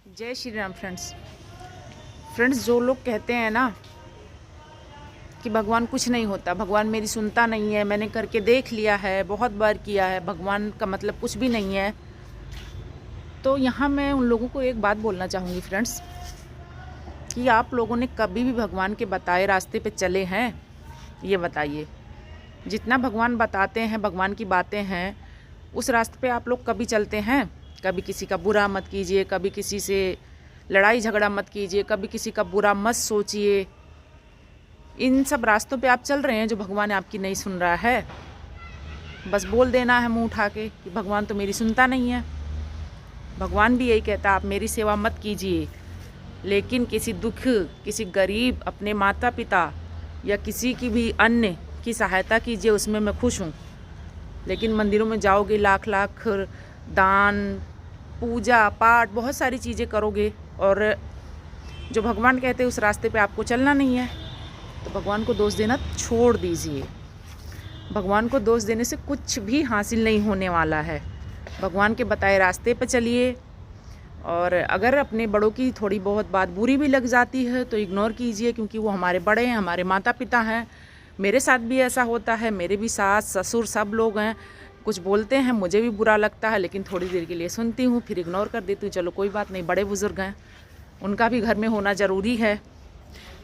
जय श्री राम फ्रेंड्स, जो लोग कहते हैं ना कि भगवान कुछ नहीं होता, भगवान मेरी सुनता नहीं है, मैंने करके देख लिया है, बहुत बार किया है, भगवान का मतलब कुछ भी नहीं है, तो यहाँ मैं उन लोगों को एक बात बोलना चाहूँगी फ्रेंड्स कि आप लोगों ने कभी भी भगवान के बताए रास्ते पे चले हैं? ये बताइए। जितना भगवान बताते हैं, भगवान की बातें हैं, उस रास्ते पे आप लोग कभी चलते हैं? कभी किसी का बुरा मत कीजिए, कभी किसी से लड़ाई झगड़ा मत कीजिए, कभी किसी का बुरा मत सोचिए। इन सब रास्तों पे आप चल रहे हैं जो भगवान आपकी नहीं सुन रहा है। बस बोल देना है मुंह उठा के कि भगवान तो मेरी सुनता नहीं है। भगवान भी यही कहता है, आप मेरी सेवा मत कीजिए, लेकिन किसी दुख, किसी गरीब, अपने माता पिता या किसी की भी अन्य की सहायता कीजिए, उसमें मैं खुश हूँ। लेकिन मंदिरों में जाओगे, लाख लाख दान, पूजा पाठ, बहुत सारी चीज़ें करोगे और जो भगवान कहते हैं उस रास्ते पे आपको चलना नहीं है, तो भगवान को दोष देना छोड़ दीजिए। भगवान को दोष देने से कुछ भी हासिल नहीं होने वाला है। भगवान के बताए रास्ते पर चलिए, और अगर अपने बड़ों की थोड़ी बहुत बात बुरी भी लग जाती है तो इग्नोर कीजिए, क्योंकि वो हमारे बड़े हैं, हमारे माता पिता हैं। मेरे साथ भी ऐसा होता है, मेरे भी सास ससुर सब लोग हैं, कुछ बोलते हैं, मुझे भी बुरा लगता है, लेकिन थोड़ी देर के लिए सुनती हूँ, फिर इग्नोर कर देती हूँ, चलो कोई बात नहीं, बड़े बुज़ुर्ग हैं, उनका भी घर में होना ज़रूरी है।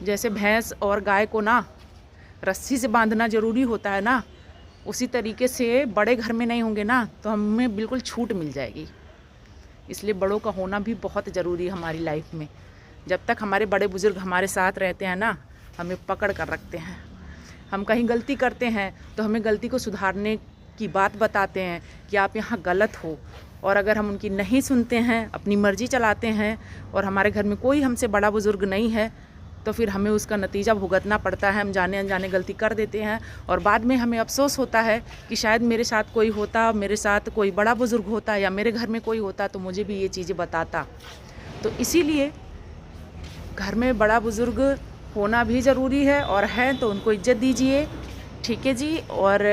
जैसे भैंस और गाय को ना रस्सी से बांधना ज़रूरी होता है ना, उसी तरीके से बड़े घर में नहीं होंगे ना तो हमें बिल्कुल छूट मिल जाएगी। इसलिए बड़ों का होना भी बहुत ज़रूरी है हमारी लाइफ में। जब तक हमारे बड़े बुज़ुर्ग हमारे साथ रहते हैं ना, हमें पकड़ कर रखते हैं। हम कहीं गलती करते हैं तो हमें गलती को सुधारने की बात बताते हैं कि आप यहाँ गलत हो, और अगर हम उनकी नहीं सुनते हैं, अपनी मर्ज़ी चलाते हैं और हमारे घर में कोई हमसे बड़ा बुज़ुर्ग नहीं है, तो फिर हमें उसका नतीजा भुगतना पड़ता है। हम जाने अनजाने गलती कर देते हैं और बाद में हमें अफसोस होता है कि शायद मेरे साथ कोई होता, मेरे साथ कोई बड़ा बुज़ुर्ग होता या मेरे घर में कोई होता तो मुझे भी ये चीज़ें बताता। तो इसीलिए घर में बड़ा बुज़ुर्ग होना भी ज़रूरी है, और है तो उनको इज्जत दीजिए, ठीक है जी। और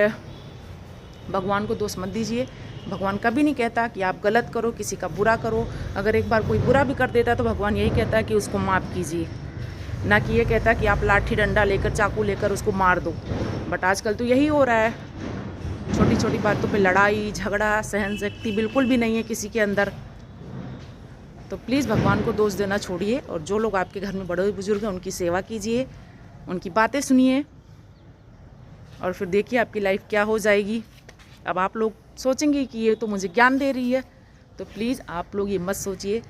भगवान को दोष मत दीजिए। भगवान कभी नहीं कहता कि आप गलत करो, किसी का बुरा करो। अगर एक बार कोई बुरा भी कर देता तो भगवान यही कहता है कि उसको माफ़ कीजिए, ना कि ये कहता कि आप लाठी डंडा लेकर, चाकू लेकर उसको मार दो। बट आजकल तो यही हो रहा है, छोटी छोटी बातों पे लड़ाई झगड़ा, सहन शक्ति बिल्कुल भी नहीं है किसी के अंदर। तो प्लीज़ भगवान को दोष देना छोड़िए, और जो लोग आपके घर में बड़े बुजुर्ग हैं उनकी सेवा कीजिए, उनकी बातें सुनिए, और फिर देखिए आपकी लाइफ क्या हो जाएगी। अब आप लोग सोचेंगे कि ये तो मुझे ज्ञान दे रही है, तो प्लीज़ आप लोग ये मत सोचिए।